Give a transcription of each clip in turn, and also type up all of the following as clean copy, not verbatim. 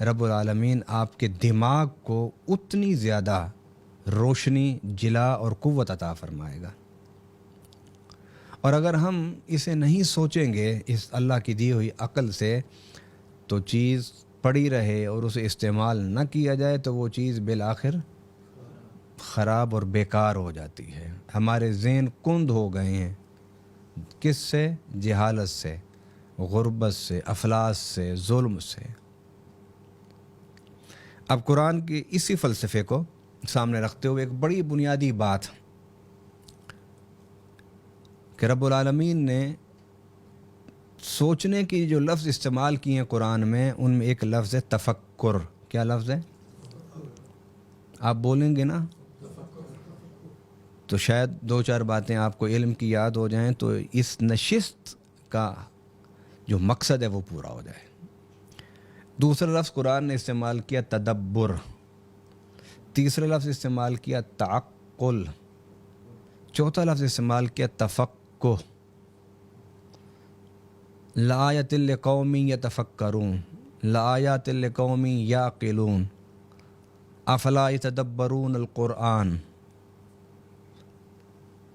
رب العالمین آپ کے دماغ کو اتنی زیادہ روشنی، جلا اور قوت عطا فرمائے گا۔ اور اگر ہم اسے نہیں سوچیں گے اس اللہ کی دی ہوئی عقل سے، تو چیز پڑی رہے اور اسے استعمال نہ کیا جائے تو وہ چیز بالآخر خراب اور بیکار ہو جاتی ہے۔ ہمارے ذہن کند ہو گئے ہیں، کس سے؟ جہالت سے، غربت سے، افلاس سے، ظلم سے۔ اب قرآن کے اسی فلسفے کو سامنے رکھتے ہوئے ایک بڑی بنیادی بات کہ رب العالمین نے سوچنے کی جو لفظ استعمال کیے ہیں قرآن میں، ان میں ایک لفظ ہے تفکر۔ کیا لفظ ہے؟ آپ بولیں گے نا تو شاید دو چار باتیں آپ کو علم کی یاد ہو جائیں، تو اس نشست کا جو مقصد ہے وہ پورا ہو جائے۔ دوسرا لفظ قرآن نے استعمال کیا تدبر، تیسرا لفظ استعمال کیا تعقل، چوتھا لفظ استعمال کیا تفقہ۔ لآیۃ لقوم یتفکرون، لآیات لقوم یعقلون، افلا یتدبرون القرآن،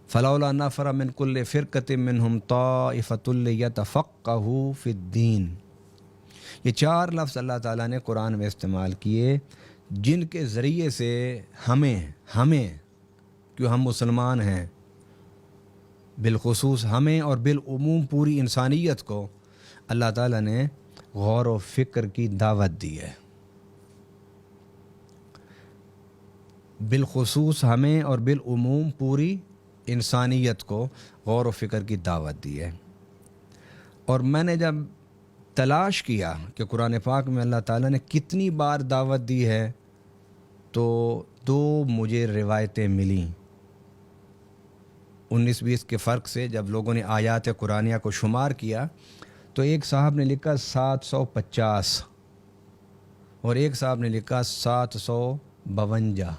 فلولا نفر من کل فرقۃ منہم طائفۃ لیتفقہوا فی الدین۔ یہ چار لفظ اللہ تعالیٰ نے قرآن میں استعمال کیے، جن کے ذریعے سے ہمیں کیوں ہم مسلمان ہیں، بالخصوص ہمیں اور بالعموم پوری انسانیت کو اللہ تعالیٰ نے غور و فکر کی دعوت دی ہے۔ بالخصوص ہمیں اور بالعموم پوری انسانیت کو غور و فکر کی دعوت دی ہے۔ اور میں نے جب تلاش کیا کہ قرآن پاک میں اللہ تعالیٰ نے کتنی بار دعوت دی ہے، تو دو مجھے روایتیں ملیں 19-20 کے فرق سے۔ جب لوگوں نے آیات قرآنیہ کو شمار کیا تو ایک صاحب نے لکھا 750 اور ایک صاحب نے لکھا 752۔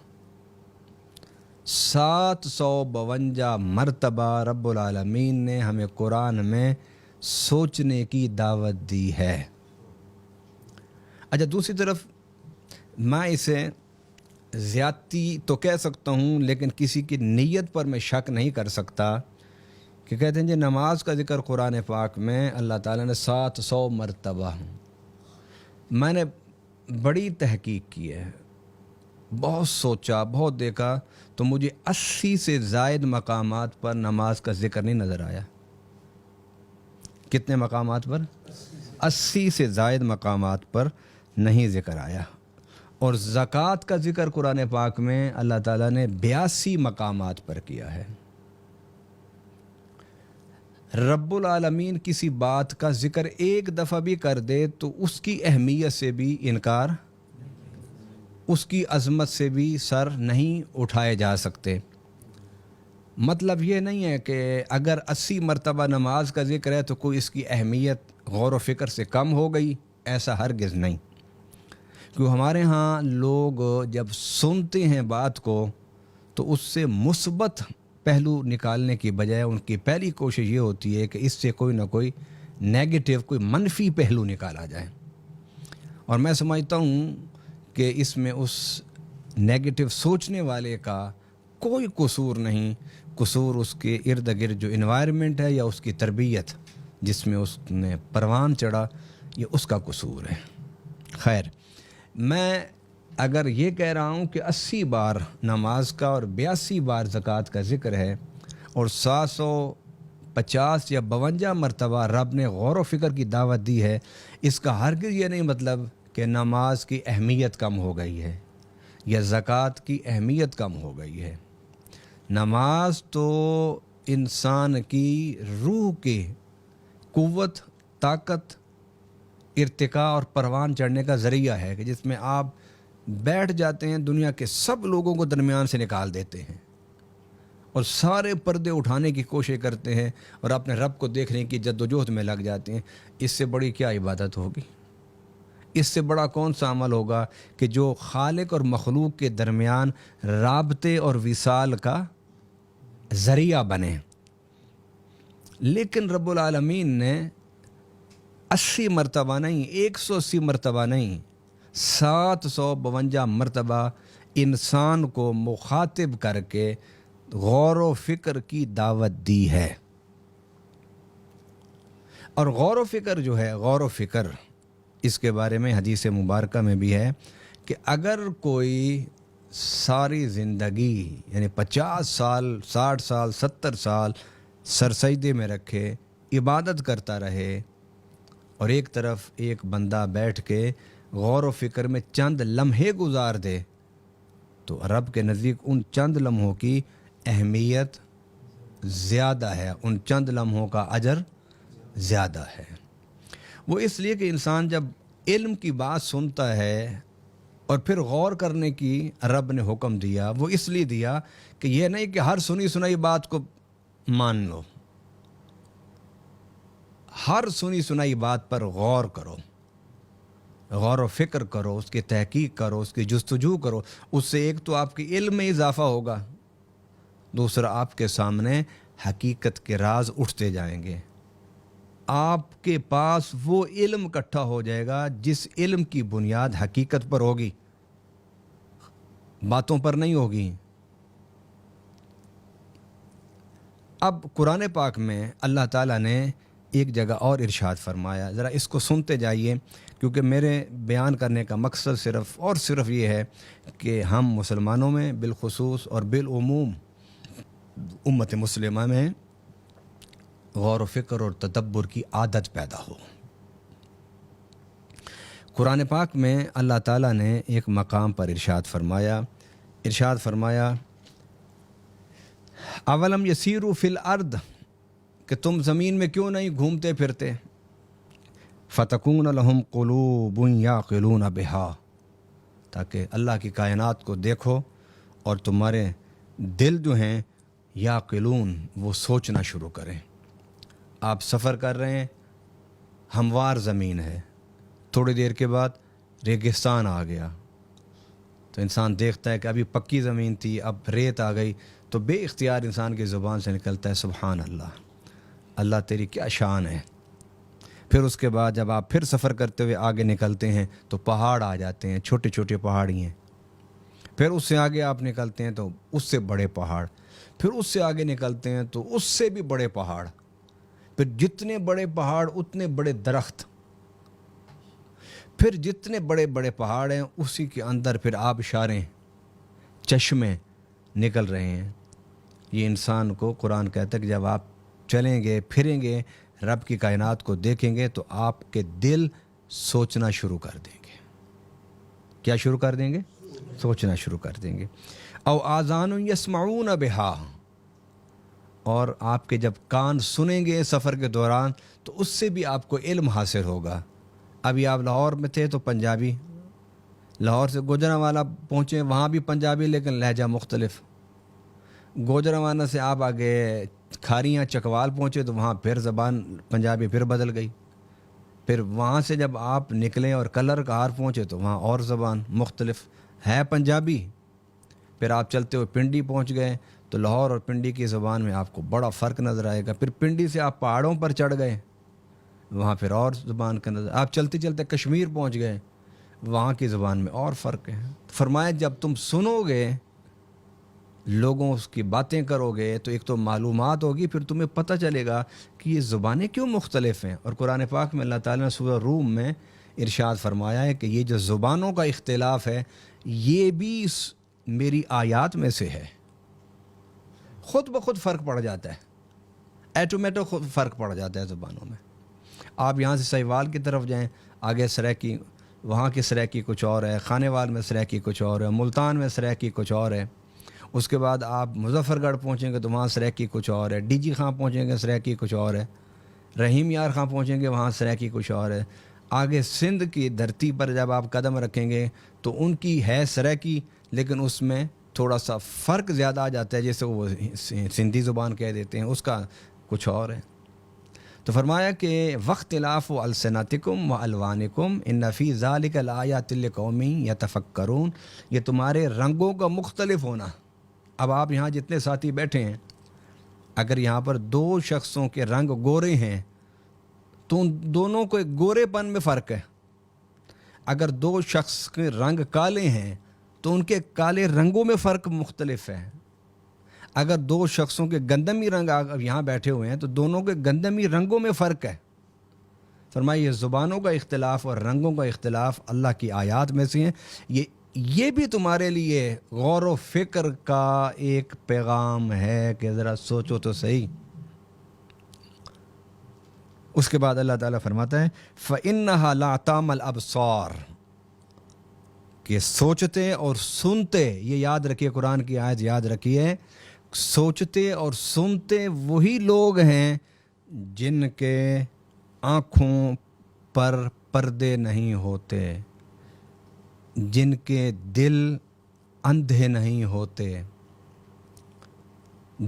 752 مرتبہ رب العالمین نے ہمیں قرآن میں سوچنے کی دعوت دی ہے۔ اچھا، دوسری طرف میں اسے زیادتی تو کہہ سکتا ہوں، لیکن کسی کی نیت پر میں شک نہیں کر سکتا کہ کہتے ہیں جی نماز کا ذکر قرآن پاک میں اللہ تعالیٰ نے 700 مرتبہ۔ میں نے بڑی تحقیق کی ہے، بہت سوچا، بہت دیکھا، تو مجھے 80 سے زائد مقامات پر نماز کا ذکر نہیں نظر آیا۔ کتنے مقامات پر؟ 80 سے زائد مقامات پر نہیں ذکر آیا۔ اور زکوٰۃ کا ذکر قرآن پاک میں اللہ تعالیٰ نے 82 مقامات پر کیا ہے۔ رب العالمین کسی بات کا ذکر ایک دفعہ بھی کر دے تو اس کی اہمیت سے بھی انکار، اس کی عظمت سے بھی سر نہیں اٹھائے جا سکتے۔ مطلب یہ نہیں ہے کہ اگر 80 مرتبہ نماز کا ذکر ہے تو کوئی اس کی اہمیت غور و فکر سے کم ہو گئی، ایسا ہرگز نہیں۔ کیوں ہمارے ہاں لوگ جب سنتے ہیں بات کو تو اس سے مثبت پہلو نکالنے کی بجائے ان کی پہلی کوشش یہ ہوتی ہے کہ اس سے کوئی نہ کوئی نیگیٹو، کوئی منفی پہلو نکالا جائے۔ اور میں سمجھتا ہوں کہ اس میں اس نیگیٹو سوچنے والے کا کوئی قصور نہیں، قصور اس کے ارد گرد جو انوائرمنٹ ہے یا اس کی تربیت جس میں اس نے پروان چڑھا، یہ اس کا قصور ہے۔ خیر، میں اگر یہ کہہ رہا ہوں کہ 80 بار نماز کا اور 82 بار زکوٰۃ کا ذکر ہے اور 750 یا 52 مرتبہ رب نے غور و فکر کی دعوت دی ہے، اس کا ہرگز یہ نہیں مطلب کہ نماز کی اہمیت کم ہو گئی ہے یا زکوٰۃ کی اہمیت کم ہو گئی ہے۔ نماز تو انسان کی روح کی قوت، طاقت، ارتقاء اور پروان چڑھنے کا ذریعہ ہے کہ جس میں آپ بیٹھ جاتے ہیں، دنیا کے سب لوگوں کو درمیان سے نکال دیتے ہیں اور سارے پردے اٹھانے کی کوشش کرتے ہیں اور اپنے رب کو دیکھنے کی جدوجہد میں لگ جاتے ہیں۔ اس سے بڑی کیا عبادت ہوگی؟ اس سے بڑا کون سا عمل ہوگا کہ جو خالق اور مخلوق کے درمیان رابطے اور وصال کا ذریعہ بنے؟ لیکن رب العالمین نے 80 مرتبہ نہیں، 180 مرتبہ نہیں، 752 مرتبہ انسان کو مخاطب کر کے غور و فکر کی دعوت دی ہے. اور غور و فکر جو ہے، غور و فکر اس کے بارے میں حدیث مبارکہ میں بھی ہے کہ اگر کوئی ساری زندگی یعنی 50 سال 60 سال 70 سال سرسجدے میں رکھے، عبادت کرتا رہے، اور ایک طرف ایک بندہ بیٹھ کے غور و فکر میں چند لمحے گزار دے، تو رب کے نزدیک ان چند لمحوں کی اہمیت زیادہ ہے، ان چند لمحوں کا اجر زیادہ ہے. وہ اس لیے کہ انسان جب علم کی بات سنتا ہے اور پھر غور کرنے کی رب نے حکم دیا، وہ اس لیے دیا کہ یہ نہیں کہ ہر سنی سنائی بات کو مان لو، ہر سنی سنائی بات پر غور کرو، غور و فکر کرو، اس کی تحقیق کرو، اس کی جستجو کرو. اس سے ایک تو آپ کے علم میں اضافہ ہوگا، دوسرا آپ کے سامنے حقیقت کے راز اٹھتے جائیں گے. آپ کے پاس وہ علم اکٹھا ہو جائے گا جس علم کی بنیاد حقیقت پر ہوگی، باتوں پر نہیں ہوگی. اب قرآن پاک میں اللہ تعالیٰ نے ایک جگہ اور ارشاد فرمایا، ذرا اس کو سنتے جائیے، کیونکہ میرے بیان کرنے کا مقصد صرف یہ ہے کہ ہم مسلمانوں میں بالخصوص اور بالعموم امت مسلمہ میں غور و فکر اور تدبر کی عادت پیدا ہو. قرآن پاک میں اللہ تعالیٰ نے ایک مقام پر ارشاد فرمایا اولم یسیروا فی الارض، کہ تم زمین میں کیوں نہیں گھومتے پھرتے، فتکون لہم قلوب یعقلون بہا، تاکہ اللہ کی کائنات کو دیکھو اور تمہارے دل جو ہیں یعقلون وہ سوچنا شروع کریں. آپ سفر کر رہے ہیں، ہموار زمین ہے، تھوڑی دیر کے بعد ریگستان آ گیا، تو انسان دیکھتا ہے کہ ابھی پکی زمین تھی، اب ریت آ گئی، تو بے اختیار انسان کی زبان سے نکلتا ہے سبحان اللہ، اللہ تیری کیا شان ہے. پھر اس کے بعد جب آپ پھر سفر کرتے ہوئے آگے نکلتے ہیں تو پہاڑ آ جاتے ہیں، چھوٹے چھوٹے پہاڑی ہیں. پھر اس سے آگے آپ نکلتے ہیں تو اس سے بڑے پہاڑ، پھر اس سے آگے نکلتے ہیں تو اس سے بھی بڑے پہاڑ، پھر جتنے بڑے پہاڑ اتنے بڑے درخت، پھر جتنے بڑے بڑے پہاڑ ہیں اسی کے اندر پھر آبشاریں، چشمے نکل رہے ہیں. یہ انسان کو قرآن کہتا ہے کہ جب آپ چلیں گے پھریں گے، رب کی کائنات کو دیکھیں گے، تو آپ کے دل سوچنا شروع کر دیں گے. کیا شروع کر دیں گے؟ سوچنا شروع کر دیں گے. او آذان یسمعون بہا، اور آپ کے جب کان سنیں گے سفر کے دوران تو اس سے بھی آپ کو علم حاصل ہوگا. ابھی آپ لاہور میں تھے تو پنجابی، لاہور سے گوجرانوالہ پہنچے وہاں بھی پنجابی لیکن لہجہ مختلف. گوجرانوالہ سے آپ آگے کھاریاں چکوال پہنچے تو وہاں پھر زبان پنجابی پھر بدل گئی. پھر وہاں سے جب آپ نکلیں اور کلر کہار پہنچے تو وہاں اور زبان مختلف ہے پنجابی. پھر آپ چلتے ہوئے پنڈی پہنچ گئے تو لاہور اور پنڈی کی زبان میں آپ کو بڑا فرق نظر آئے گا. پھر پنڈی سے آپ پہاڑوں پر چڑھ گئے، وہاں پھر اور زبان کا نظر. آپ چلتے چلتے کشمیر پہنچ گئے، وہاں کی زبان میں اور فرق ہے. فرمایا جب تم سنو گے، لوگوں اس کی باتیں کرو گے، تو ایک تو معلومات ہوگی، پھر تمہیں پتہ چلے گا کہ یہ زبانیں کیوں مختلف ہیں. اور قرآن پاک میں اللہ تعالیٰ نے سورہ روم میں ارشاد فرمایا ہے کہ یہ جو زبانوں کا اختلاف ہے یہ بھی میری آیات میں سے ہے. خود بخود فرق پڑ جاتا ہے، ایٹومیٹک خود فرق پڑ جاتا ہے زبانوں میں. آپ یہاں سے سہیوال کی طرف جائیں، آگے سرائکی، وہاں کی سرائکی کچھ اور ہے، خانے وال میں سرائکی کچھ اور ہے، ملتان میں سرائکی کچھ اور ہے. اس کے بعد آپ مظفر گڑھ پہنچیں گے تو وہاں سرائکی کچھ اور ہے، ڈی جی خاں پہنچیں گے سرائکی کچھ اور ہے، رحیم یار خاں پہنچیں گے وہاں سرائکی کچھ اور ہے. آگے سندھ کی دھرتی پر جب آپ قدم رکھیں گے تو ان کی ہے سرائکی، لیکن اس میں تھوڑا سا فرق زیادہ آ جاتا ہے، جیسے وہ سندھی زبان کہہ دیتے ہیں، اس کا کچھ اور ہے. تو فرمایا کہ واختلاف السنتکم و الوانکم ان فی ذلک لآیات لقوم یتفکرون، یہ تمہارے رنگوں کا مختلف ہونا. اب آپ یہاں جتنے ساتھی بیٹھے ہیں، اگر یہاں پر دو شخصوں کے رنگ گورے ہیں تو ان دونوں کو ایک گورے پن میں فرق ہے. اگر دو شخص کے رنگ کالے ہیں تو ان کے کالے رنگوں میں فرق مختلف ہے. اگر دو شخصوں کے گندمی رنگ یہاں بیٹھے ہوئے ہیں تو دونوں کے گندمی رنگوں میں فرق ہے. فرمائیے زبانوں کا اختلاف اور رنگوں کا اختلاف اللہ کی آیات میں سے ہیں. یہ بھی تمہارے لیے غور و فکر کا ایک پیغام ہے کہ ذرا سوچو تو صحیح. اس کے بعد اللہ تعالیٰ فرماتا ہے فَإِنَّهَا لَا تَعْمَى الْأَبْصَارُ کہ سوچتے اور سنتے، یہ یاد رکھیے، قرآن کی آیت یاد رکھیے، سوچتے اور سنتے وہی لوگ ہیں جن کے آنکھوں پر پردے نہیں ہوتے، جن کے دل اندھے نہیں ہوتے.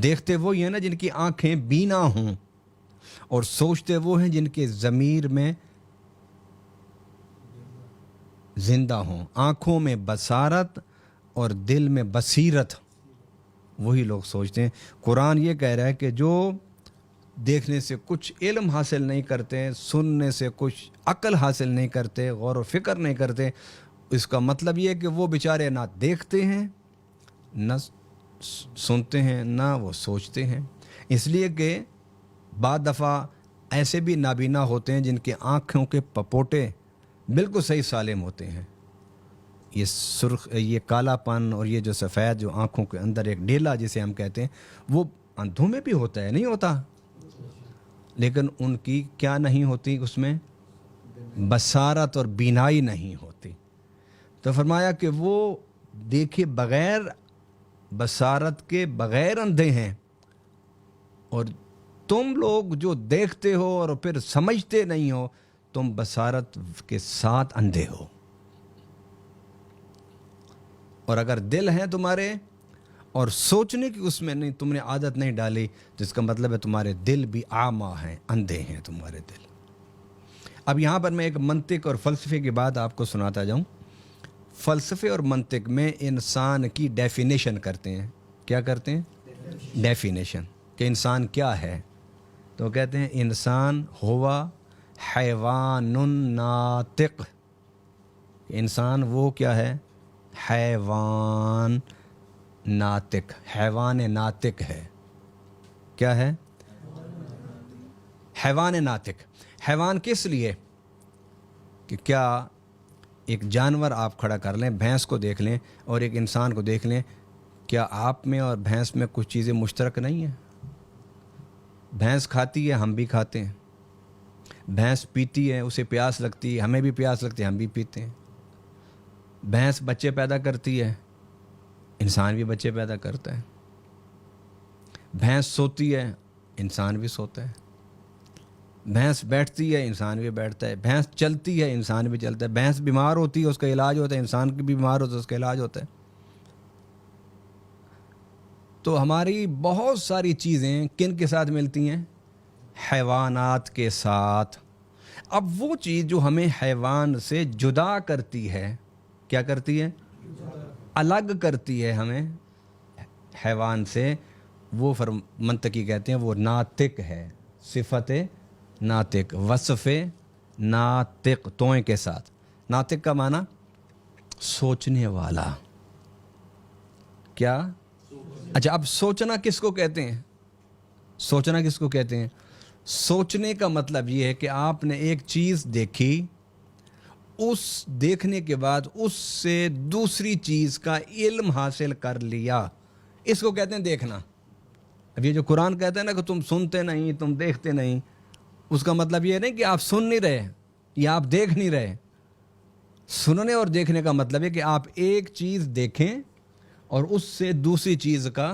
دیکھتے وہی ہیں نا جن کی آنکھیں بینا ہوں، اور سوچتے وہ ہیں جن کے ضمیر میں زندہ ہوں. آنکھوں میں بصارت اور دل میں بصیرت، وہی لوگ سوچتے ہیں. قرآن یہ کہہ رہا ہے کہ جو دیکھنے سے کچھ علم حاصل نہیں کرتے، سننے سے کچھ عقل حاصل نہیں کرتے، غور و فکر نہیں کرتے، اس کا مطلب یہ ہے کہ وہ بیچارے نہ دیکھتے ہیں، نہ سنتے ہیں، نہ وہ سوچتے ہیں. اس لیے کہ بعض دفعہ ایسے بھی نابینا ہوتے ہیں جن کے آنکھوں کے پپوٹے بالکل صحیح سالم ہوتے ہیں. یہ سرخ، یہ کالا پن اور یہ جو سفید جو آنکھوں کے اندر ایک ڈیلا جسے ہم کہتے ہیں، وہ اندھوں میں بھی ہوتا ہے، نہیں ہوتا، لیکن ان کی کیا نہیں ہوتی، اس میں بصارت اور بینائی نہیں ہوتی. تو فرمایا کہ وہ دیکھے بغیر بصارت کے بغیر اندھے ہیں، اور تم لوگ جو دیکھتے ہو اور پھر سمجھتے نہیں ہو، تم بصارت کے ساتھ اندھے ہو. اور اگر دل ہیں تمہارے اور سوچنے کی اس میں نہیں، تم نے عادت نہیں ڈالی، جس کا مطلب ہے تمہارے دل بھی اعمیٰ ہیں، اندھے ہیں تمہارے دل. اب یہاں پر میں ایک منطق اور فلسفے کی بات آپ کو سناتا جاؤں. فلسفے اور منطق میں انسان کی ڈیفینیشن کرتے ہیں. کیا کرتے ہیں؟ ڈیفینیشن، کہ انسان کیا ہے. تو کہتے ہیں انسان ہوا حیوان ناطق. انسان وہ کیا ہے؟ حیوان ناطق. حیوان ناطق ہے. کیا ہے؟ حیوان ناطق. حیوان کس لیے؟ کہ کیا ایک جانور آپ کھڑا کر لیں، بھینس کو دیکھ لیں اور ایک انسان کو دیکھ لیں، کیا آپ میں اور بھینس میں کچھ چیزیں مشترک نہیں ہیں؟ بھینس کھاتی ہے، ہم بھی کھاتے ہیں. بھینس پیتی ہے، اسے پیاس لگتی ہے، ہمیں بھی پیاس لگتی ہے، ہم بھی پیتے ہیں. بھینس بچے پیدا کرتی ہے، انسان بھی بچے پیدا کرتا ہے. بھینس سوتی ہے، انسان بھی سوتا ہے. بھینس بیٹھتی ہے، انسان بھی بیٹھتا ہے. بھینس چلتی ہے، انسان بھی چلتا ہے. بھینس بیمار ہوتی ہے، اس کا علاج ہوتا ہے. انسان بھی بیمار ہوتا ہے، اس کا علاج ہوتا ہے. تو ہماری بہت ساری چیزیں کن کے ساتھ ملتی ہیں؟ حیوانات کے ساتھ. اب وہ چیز جو ہمیں حیوان سے جدا کرتی ہے، کیا کرتی ہے؟ الگ کرتی ہے ہمیں حیوان سے، وہ منطقی کہتے ہیں وہ ناطق ہے. صفت ناطق، وصف ناطق، توئیں کے ساتھ. ناطق کا معنی سوچنے والا. کیا؟ اچھا، اب سوچنا کس کو کہتے ہیں؟ سوچنا کس کو کہتے ہیں؟ سوچنے کا مطلب یہ ہے کہ آپ نے ایک چیز دیکھی، اس دیکھنے کے بعد اس سے دوسری چیز کا علم حاصل کر لیا، اس کو کہتے ہیں دیکھنا. اب یہ جو قرآن کہتا ہے نا کہ تم سنتے نہیں، تم دیکھتے نہیں، اس کا مطلب یہ نہیں کہ آپ سن نہیں رہے یا آپ دیکھ نہیں رہے. سننے اور دیکھنے کا مطلب ہے کہ آپ ایک چیز دیکھیں اور اس سے دوسری چیز کا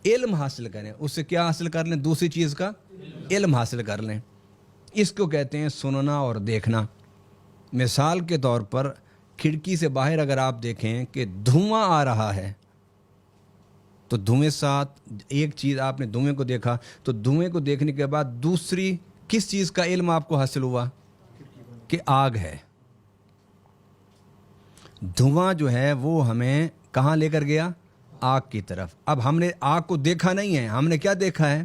علم حاصل کریں. اس سے کیا حاصل کر لیں؟ دوسری چیز کا علم حاصل کر لیں. اس کو کہتے ہیں سننا اور دیکھنا. مثال کے طور پر کھڑکی سے باہر اگر آپ دیکھیں کہ دھواں آ رہا ہے، تو دھوئیں ساتھ ایک چیز آپ نے دھوئیں کو دیکھا، تو دھوئیں کو دیکھنے کے بعد دوسری کس چیز کا علم آپ کو حاصل ہوا؟ کہ آگ ہے. دھواں جو ہے وہ ہمیں کہاں لے کر گیا؟ آگ کی طرف. اب ہم نے آگ کو دیکھا نہیں ہے، ہم نے کیا دیکھا ہے؟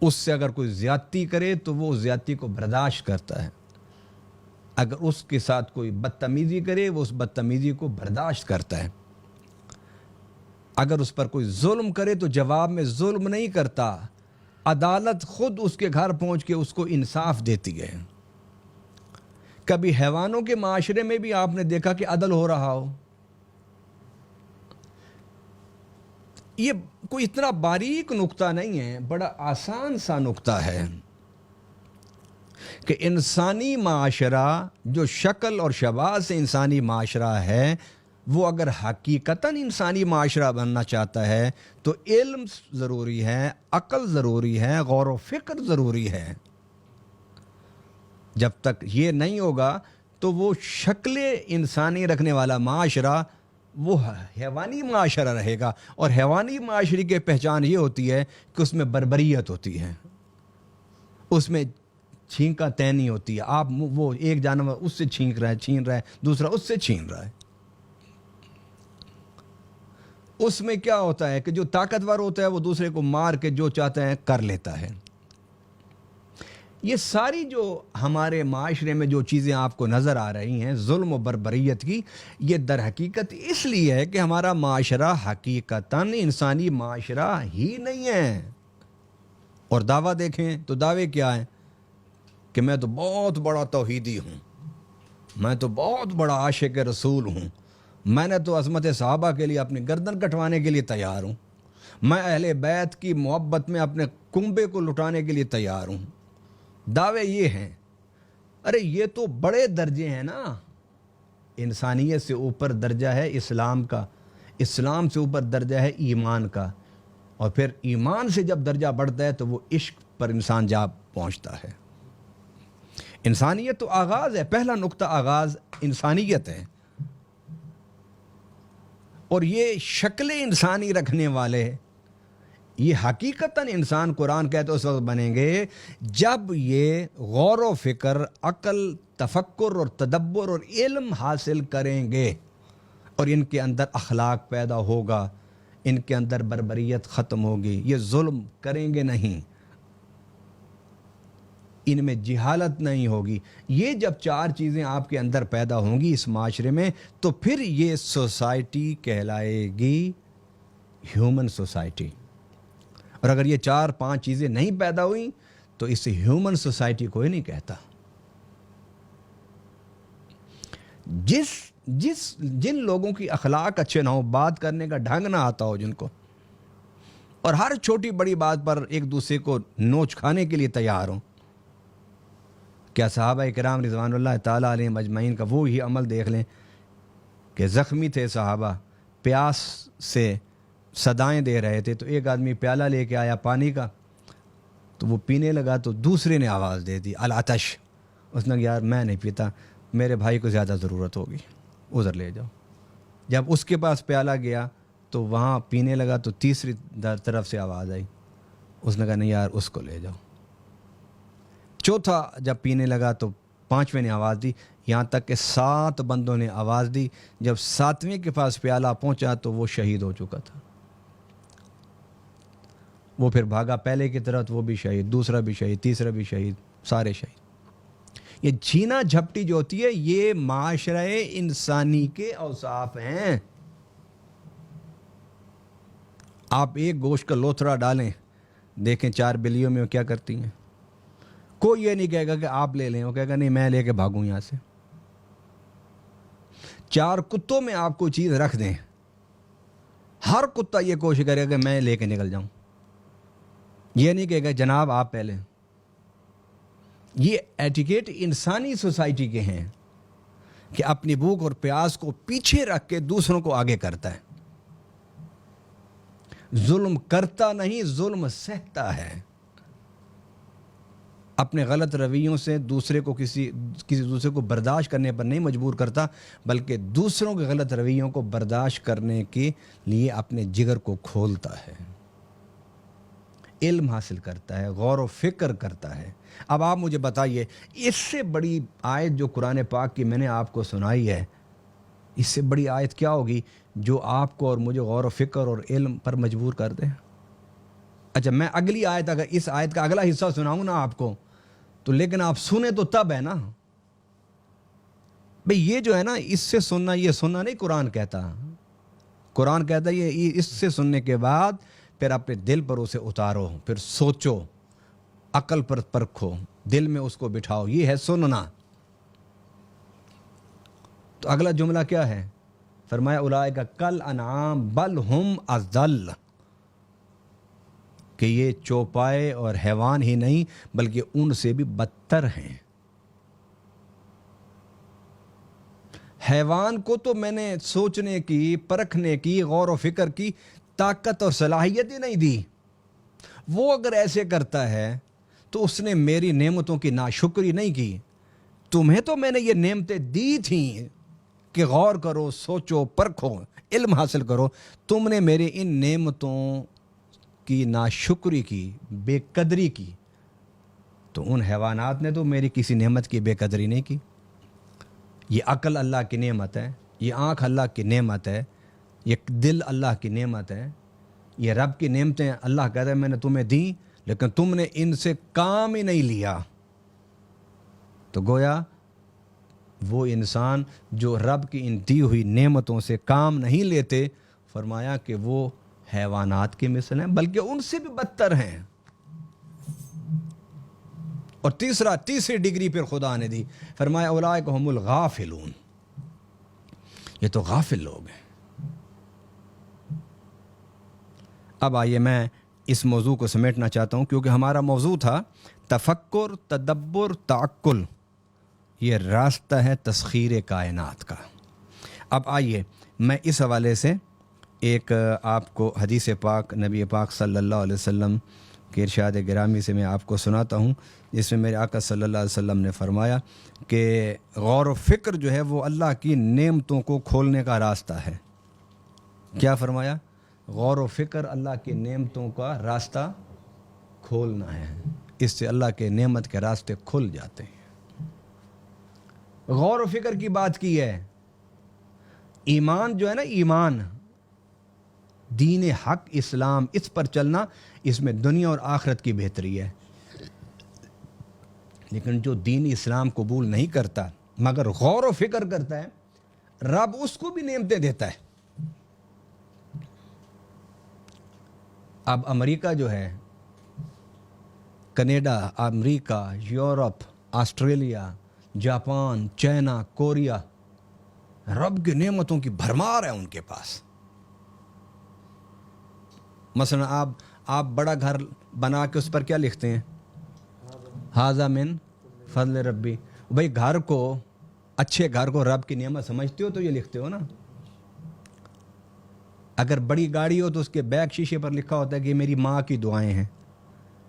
اس سے اگر کوئی زیادتی کرے تو وہ زیادتی کو برداشت کرتا ہے، اگر اس کے ساتھ کوئی بدتمیزی کرے وہ اس بدتمیزی کو برداشت کرتا ہے، اگر اس پر کوئی ظلم کرے تو جواب میں ظلم نہیں کرتا، عدالت خود اس کے گھر پہنچ کے اس کو انصاف دیتی ہے۔ کبھی حیوانوں کے معاشرے میں بھی آپ نے دیکھا کہ عدل ہو رہا ہو؟ یہ کوئی اتنا باریک نقطہ نہیں ہے، بڑا آسان سا نقطہ ہے کہ انسانی معاشرہ جو شکل اور شباہ سے انسانی معاشرہ ہے، وہ اگر حقیقتاً انسانی معاشرہ بننا چاہتا ہے تو علم ضروری ہے، عقل ضروری ہے، غور و فکر ضروری ہے۔ جب تک یہ نہیں ہوگا تو وہ شکل انسانی رکھنے والا معاشرہ وہ حیوانی معاشرہ رہے گا، اور حیوانی معاشرے کی پہچان یہ ہوتی ہے کہ اس میں بربریت ہوتی ہے، اس میں چھینکا تینی ہوتی ہے، آپ وہ ایک جانور اس سے چھین رہا ہے، دوسرا اس سے چھین رہا ہے۔ اس میں کیا ہوتا ہے کہ جو طاقتور ہوتا ہے وہ دوسرے کو مار کے جو چاہتا ہے کر لیتا ہے۔ یہ ساری جو ہمارے معاشرے میں جو چیزیں آپ کو نظر آ رہی ہیں ظلم و بربریت کی، یہ در حقیقت اس لیے ہے کہ ہمارا معاشرہ حقیقتاً انسانی معاشرہ ہی نہیں ہے۔ اور دعویٰ دیکھیں تو دعوے کیا ہیں کہ میں تو بہت بڑا توحیدی ہوں، میں تو بہت بڑا عاشق رسول ہوں، میں نے تو عظمت صحابہ کے لیے اپنی گردن کٹوانے کے لیے تیار ہوں، میں اہل بیت کی محبت میں اپنے کنبے کو لٹانے کے لیے تیار ہوں۔ دعوے یہ ہیں، ارے یہ تو بڑے درجے ہیں نا، انسانیت سے اوپر درجہ ہے اسلام کا، اسلام سے اوپر درجہ ہے ایمان کا، اور پھر ایمان سے جب درجہ بڑھتا ہے تو وہ عشق پر انسان جا پہنچتا ہے۔ انسانیت تو آغاز ہے، پہلا نقطہ آغاز انسانیت ہے، اور یہ شکل انسانی رکھنے والے یہ حقیقتاً انسان قرآن کہتے اس وقت بنیں گے جب یہ غور و فکر، عقل، تفکر اور تدبر اور علم حاصل کریں گے، اور ان کے اندر اخلاق پیدا ہوگا، ان کے اندر بربریت ختم ہوگی، یہ ظلم کریں گے نہیں، ان میں جہالت نہیں ہوگی۔ یہ جب چار چیزیں آپ کے اندر پیدا ہوں گی اس معاشرے میں تو پھر یہ سوسائٹی کہلائے گی ہیومن سوسائٹی۔ اور اگر یہ چار پانچ چیزیں نہیں پیدا ہوئیں تو اسے ہیومن سوسائٹی کوئی نہیں کہتا۔ جن لوگوں کی اخلاق اچھے نہ ہو، بات کرنے کا ڈھنگ نہ آتا ہو جن کو، اور ہر چھوٹی بڑی بات پر ایک دوسرے کو نوچ کھانے کے لیے تیار ہوں، کیا صحابہ کرام رضوان اللہ تعالیٰ علیہم اجمعین کا وہی عمل دیکھ لیں کہ زخمی تھے صحابہ، پیاس سے صدائیں دے رہے تھے، تو ایک آدمی پیالہ لے کے آیا پانی کا، تو وہ پینے لگا تو دوسرے نے آواز دے دی العطش، اس نے کہا یار میں نہیں پیتا، میرے بھائی کو زیادہ ضرورت ہوگی، ادھر لے جاؤ۔ جب اس کے پاس پیالہ گیا تو وہاں پینے لگا تو تیسری طرف سے آواز آئی، اس نے کہا نہیں یار اس کو لے جاؤ۔ چوتھا جب پینے لگا تو پانچویں نے آواز دی، یہاں تک کہ 7 بندوں نے آواز دی۔ جب 7ویں کے پاس پیالہ پہنچا تو وہ شہید ہو چکا تھا۔ وہ پھر بھاگا پہلے کی طرف، وہ بھی شہید، دوسرا بھی شہید، تیسرا بھی شہید، سارے شہید۔ یہ چھینا جھپٹی جو ہوتی ہے یہ معاشرہ انسانی کے اوصاف ہیں۔ آپ ایک گوشت کا لوتھڑا ڈالیں، دیکھیں 4 بلیوں میں وہ کیا کرتی ہیں۔ کوئی یہ نہیں کہے گا کہ آپ لے لیں، وہ کہے گا نہیں میں لے کے بھاگوں یہاں سے۔ 4 کتوں میں آپ کوئی چیز رکھ دیں، ہر کتا یہ کوشش کرے گا کہ میں لے کے نکل جاؤں، یہ نہیں کہے گا جناب آپ پہلے۔ یہ ایٹیکیٹ انسانی سوسائٹی کے ہیں کہ اپنی بھوک اور پیاس کو پیچھے رکھ کے دوسروں کو آگے کرتا ہے، ظلم کرتا نہیں، ظلم سہتا ہے۔ اپنے غلط رویوں سے دوسرے کو کسی دوسرے کو برداشت کرنے پر نہیں مجبور کرتا، بلکہ دوسروں کے غلط رویوں کو برداشت کرنے کے لیے اپنے جگر کو کھولتا ہے، علم حاصل کرتا ہے، غور و فکر کرتا ہے۔ اب آپ مجھے بتائیے اس سے بڑی آیت جو قرآن پاک کی میں نے آپ کو سنائی ہے، اس سے بڑی آیت کیا ہوگی جو آپ کو اور مجھے غور و فکر اور علم پر مجبور کر دے؟ اچھا میں اگلی آیت اگر اس آیت کا اگلا حصہ سناؤں نا آپ کو تو لیکن آپ سنیں تو تب ہے نا بھئی، یہ جو ہے نا اس سے سننا، یہ سننا نہیں قرآن کہتا. قرآن کہتا ہے یہ اس سے سننے کے بعد پھر اپنے دل پر اسے اتارو، پھر سوچو، عقل پر پرکھو، دل میں اس کو بٹھاؤ، یہ ہے سننا. تو اگلا جملہ کیا ہے؟ فرمایا اولئک کل انعام بل ہم اضل، کہ یہ چوپائے اور حیوان ہی نہیں بلکہ ان سے بھی بدتر ہیں. حیوان کو تو میں نے سوچنے کی، پرکھنے کی، غور و فکر کی طاقت اور صلاحیت ہی نہیں دی. وہ اگر ایسے کرتا ہے تو اس نے میری نعمتوں کی ناشکری نہیں کی. تمہیں تو میں نے یہ نعمتیں دی تھیں کہ غور کرو، سوچو، پرکھو، علم حاصل کرو. تم نے میرے ان نعمتوں کی ناشکری کی، بے قدری کی. تو ان حیوانات نے تو میری کسی نعمت کی بے قدری نہیں کی. یہ عقل اللہ کی نعمت ہے، یہ آنکھ اللہ کی نعمت ہے، یہ دل اللہ کی نعمت ہے، یہ رب کی نعمتیں. اللہ کہتا ہے میں نے تمہیں دیں لیکن تم نے ان سے کام ہی نہیں لیا. تو گویا وہ انسان جو رب کی ان دی ہوئی نعمتوں سے کام نہیں لیتے، فرمایا کہ وہ حیوانات کی مثل ہیں بلکہ ان سے بھی بدتر ہیں. اور تیسری ڈگری پھر خدا نے دی، فرمایا اولئک هم الغافلون، یہ تو غافل لوگ ہیں. اب آئیے میں اس موضوع کو سمیٹنا چاہتا ہوں کیونکہ ہمارا موضوع تھا تفکر، تدبر، تعقل، یہ راستہ ہے تسخیر کائنات کا. اب آئیے میں اس حوالے سے ایک آپ کو حدیث پاک نبی پاک صلی اللہ علیہ وسلم کے ارشاد گرامی سے میں آپ کو سناتا ہوں، جس میں میرے آقا صلی اللہ علیہ وسلم نے فرمایا کہ غور و فکر جو ہے وہ اللہ کی نعمتوں کو کھولنے کا راستہ ہے. کیا فرمایا؟ غور و فکر اللہ کی نعمتوں کا راستہ کھولنا ہے. اس سے اللہ کے نعمت کے راستے کھل جاتے ہیں. غور و فکر کی بات کی ہے. ایمان جو ہے نا، ایمان، دین حق اسلام، اس پر چلنا، اس میں دنیا اور آخرت کی بہتری ہے. لیکن جو دین اسلام قبول نہیں کرتا مگر غور و فکر کرتا ہے، رب اس کو بھی نعمتیں دیتا ہے. اب امریکہ جو ہے، کینیڈا، امریکہ، یورپ، آسٹریلیا، جاپان، چائنا، کوریا، رب کی نعمتوں کی بھرمار ہے ان کے پاس. مثلا آپ بڑا گھر بنا کے اس پر کیا لکھتے ہیں؟ ھذا من فضل ربی. بھئی گھر کو، اچھے گھر کو رب کی نعمت سمجھتے ہو تو یہ لکھتے ہو نا. اگر بڑی گاڑی ہو تو اس کے بیک شیشے پر لکھا ہوتا ہے کہ میری ماں کی دعائیں ہیں.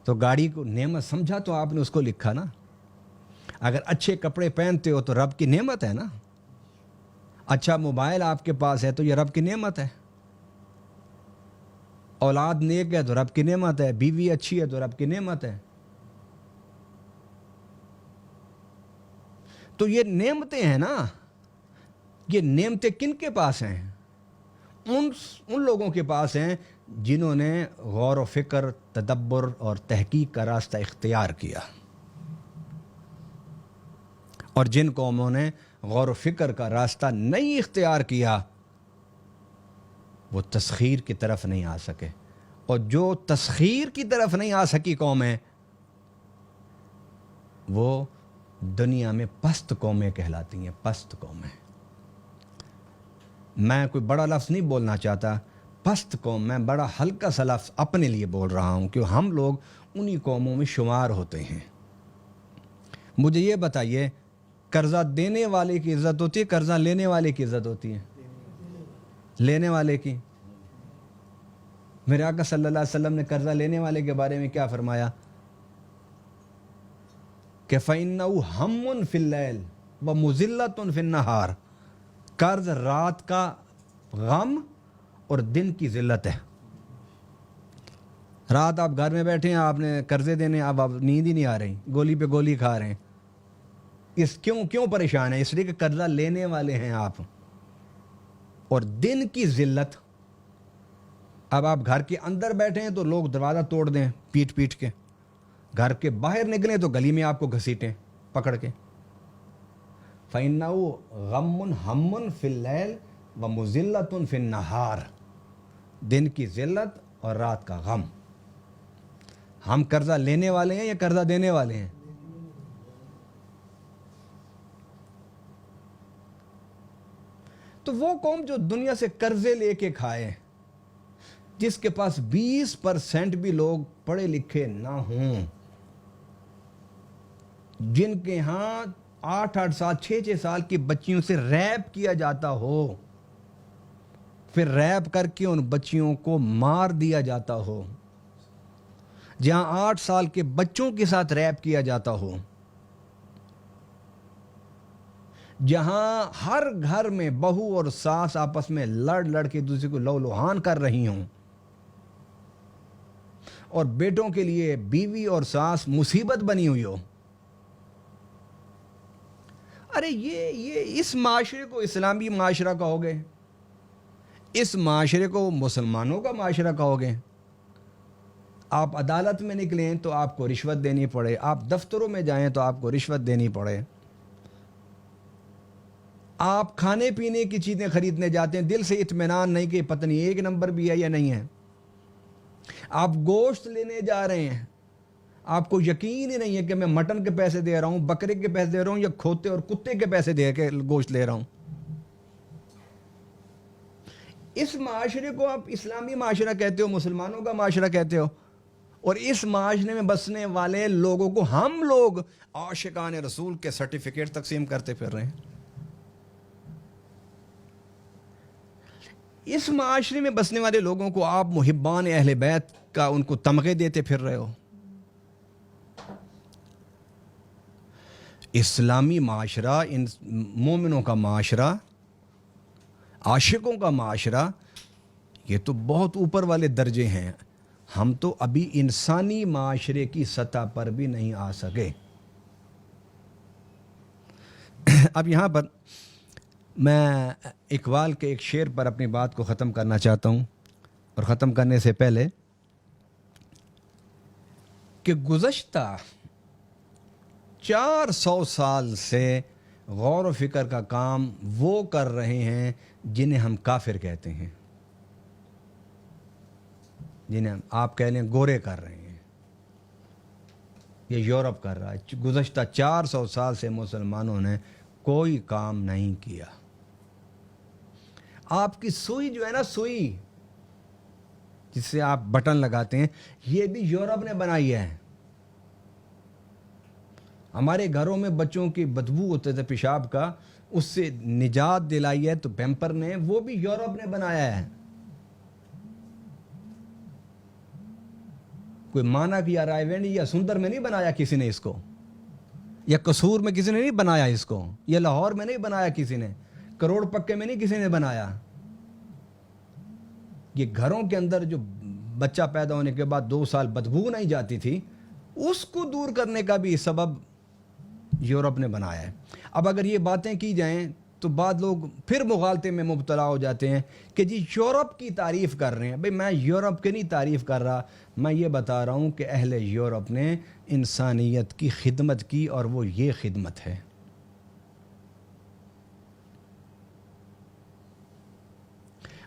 تو گاڑی کو نعمت سمجھا تو آپ نے اس کو لکھا نا. اگر اچھے کپڑے پہنتے ہو تو رب کی نعمت ہے نا. اچھا موبائل آپ کے پاس ہے تو یہ رب کی نعمت ہے. اولاد نیک ہے تو رب کی نعمت ہے. بیوی اچھی ہے تو رب کی نعمت ہے. تو یہ نعمتیں ہیں نا. یہ نعمتیں کن کے پاس ہیں؟ ان لوگوں کے پاس ہیں جنہوں نے غور و فکر، تدبر اور تحقیق کا راستہ اختیار کیا. اور جن قوموں نے غور و فکر کا راستہ نہیں اختیار کیا وہ تسخیر کی طرف نہیں آ سکے. اور جو تسخیر کی طرف نہیں آ سکی قومیں، وہ دنیا میں پست قومیں کہلاتی ہیں. پست قومیں، میں کوئی بڑا لفظ نہیں بولنا چاہتا. پست قوم، میں بڑا ہلکا سا لفظ اپنے لیے بول رہا ہوں کہ ہم لوگ انہی قوموں میں شمار ہوتے ہیں. مجھے یہ بتائیے، قرضہ دینے والے کی عزت ہوتی ہے، قرضہ لینے والے کی عزت ہوتی ہے؟ لینے والے کی. میرے آقا صلی اللہ علیہ وسلم نے قرضہ لینے والے کے بارے میں کیا فرمایا؟ کہ فَإِنَّهُ هَمٌّ فِي اللَّيْلِ وَمُذِلَّةٌ فِي النَّهَارِ. قرض رات کا غم اور دن کی ذلت ہے. رات آپ گھر میں بیٹھے ہیں، آپ نے قرضے دینے، اب آپ نیند ہی نہیں آ رہی، گولی پہ گولی کھا رہے ہیں. کیوں پریشان ہیں؟ اس لیے کہ قرضہ لینے والے ہیں آپ. اور دن کی ذلت، اب آپ گھر کے اندر بیٹھے ہیں تو لوگ دروازہ توڑ دیں پیٹ پیٹ کے، گھر کے باہر نکلیں تو گلی میں آپ کو گھسیٹیں پکڑ کے۔ فَإِنَّهُ غَمٌ ہَمٌ فِي اللَّيْلِ وَمُذِلَّةٌ فِي النَّهَارِ، دن کی ذلت اور رات کا غم۔ ہم قرضہ لینے والے ہیں یا قرضہ دینے والے ہیں؟ تو وہ قوم جو دنیا سے قرضے لے کے کھائے، جس کے پاس 20% بھی لوگ پڑھے لکھے نہ ہوں، جن کے ہاں 8 سال 6 سال کی بچیوں سے ریپ کیا جاتا ہو، پھر ریپ کر کے ان بچیوں کو مار دیا جاتا ہو، جہاں 8 سال کے بچوں کے ساتھ ریپ کیا جاتا ہو، جہاں ہر گھر میں بہو اور ساس آپس میں لڑ کے دوسرے کو لو لوہان کر رہی ہوں، اور بیٹوں کے لیے بیوی اور ساس مصیبت بنی ہوئی ہو، ارے یہ اس معاشرے کو اسلامی معاشرہ کہو گے؟ اس معاشرے کو مسلمانوں کا معاشرہ کہو گے؟ آپ عدالت میں نکلیں تو آپ کو رشوت دینی پڑے، آپ دفتروں میں جائیں تو آپ کو رشوت دینی پڑے، آپ کھانے پینے کی چیزیں خریدنے جاتے ہیں دل سے اطمینان نہیں کہ پتہ نہیں 1 نمبر بھی ہے یا نہیں ہے، آپ گوشت لینے جا رہے ہیں، آپ کو یقین ہی نہیں ہے کہ میں مٹن کے پیسے دے رہا ہوں، بکرے کے پیسے دے رہا ہوں، یا کھوتے اور کتے کے پیسے دے کے گوشت لے رہا ہوں۔ اس معاشرے کو آپ اسلامی معاشرہ کہتے ہو، مسلمانوں کا معاشرہ کہتے ہو، اور اس معاشرے میں بسنے والے لوگوں کو ہم لوگ عاشقان رسول کے سرٹیفکیٹ تقسیم کرتے پھر رہے ہیں۔ اس معاشرے میں بسنے والے لوگوں کو آپ محبان اہل بیت کا ان کو تمغے دیتے پھر رہے ہو۔ اسلامی معاشرہ، ان مومنوں کا معاشرہ، عاشقوں کا معاشرہ، یہ تو بہت اوپر والے درجے ہیں، ہم تو ابھی انسانی معاشرے کی سطح پر بھی نہیں آ سکے۔ اب یہاں پر میں اقبال کے ایک شعر پر اپنی بات کو ختم کرنا چاہتا ہوں، اور ختم کرنے سے پہلے کہ گزشتہ 400 سال سے غور و فکر کا کام وہ کر رہے ہیں جنہیں ہم کافر کہتے ہیں، جنہیں آپ کہہ لیں گورے کر رہے ہیں، یہ یورپ کر رہا ہے۔ گزشتہ 400 سال سے مسلمانوں نے کوئی کام نہیں کیا۔ آپ کی سوئی جو ہے نا، سوئی جس سے آپ بٹن لگاتے ہیں، یہ بھی یورپ نے بنائی ہے۔ ہمارے گھروں میں بچوں کی بدبو ہوتے تھے پیشاب کا، اس سے نجات دلائی ہے تو پیمپر نے، وہ بھی یورپ نے بنایا ہے۔ کوئی مانا کہ یا رائے وینڈی یا سندر میں نہیں بنایا کسی نے اس کو، یا قصور میں کسی نے نہیں بنایا اس کو، یا لاہور میں نہیں بنایا کسی نے، کروڑ پکے میں نہیں کسی نے بنایا۔ یہ گھروں کے اندر جو بچہ پیدا ہونے کے بعد 2 سال بدبو نہیں جاتی تھی، اس کو دور کرنے کا بھی سبب یورپ نے بنایا ہے۔ اب اگر یہ باتیں کی جائیں تو بعض لوگ پھر مغالطے میں مبتلا ہو جاتے ہیں کہ جی یورپ کی تعریف کر رہے ہیں۔ بھئی میں یورپ کی نہیں تعریف کر رہا، میں یہ بتا رہا ہوں کہ اہل یورپ نے انسانیت کی خدمت کی، اور وہ یہ خدمت ہے۔